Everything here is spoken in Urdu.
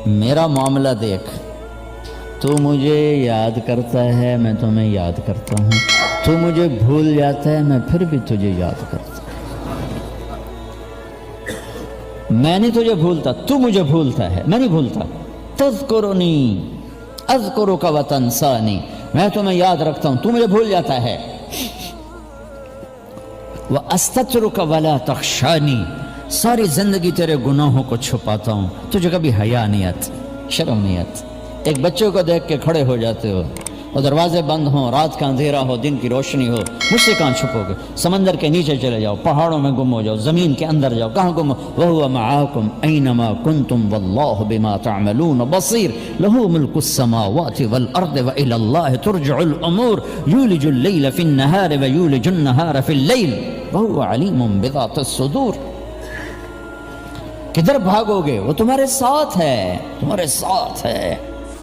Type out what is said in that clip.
میرا معاملہ دیکھ، تو مجھے یاد کرتا ہے، میں تمہیں یاد کرتا ہوں، تو مجھے بھول جاتا ہے، میں پھر بھی تجھے یاد کرتا ہوں۔ میں نہیں تجھے بھولتا، تو مجھے بھولتا ہے، میں نہیں بھولتا۔ تذکرنی اذکرک وتنسانی، میں تمہیں یاد رکھتا ہوں، تو مجھے بھول جاتا ہے۔ وَأَسْتَتْرُكَ وَلَا تَخْشَانِي، ساری زندگی تیرے گناہوں کو چھپاتا ہوں، تجھے کبھی حیا نہیں آتی، شرم نہیں آتی۔ ایک بچے کو دیکھ کے کھڑے ہو جاتے ہو، اور دروازے بند ہوں، رات کا اندھیرا ہو، دن کی روشنی ہو، مجھ سے کہاں چھپو گے؟ سمندر کے نیچے چلے جاؤ، پہاڑوں میں گم ہو جاؤ، زمین کے اندر جاؤ، کہاں گم ہو؟ وَهُوَ مَعَاكُمْ أَيْنَمَا كُنْتُمْ وَاللَّهُ بِمَا تَعْمَلُونَ بَصِيرٌ لَهُ مُلْكُ السَّمَاوَاتِ وَالْأَرْضِ وَإِلَى اللَّهِ تُرْجَعُ الْأُمُورُ يُولِجُ اللَّيْلَ فِي النَّهَارِ وَيُولِجُ النَّهَارَ فِي اللَّيْلِ وَهُوَ عَلِيمٌ بِذَاتِ الصُّدُورِ۔ کدھر بھاگو گے؟ وہ تمہارے ساتھ ہے، تمہارے ساتھ ہے۔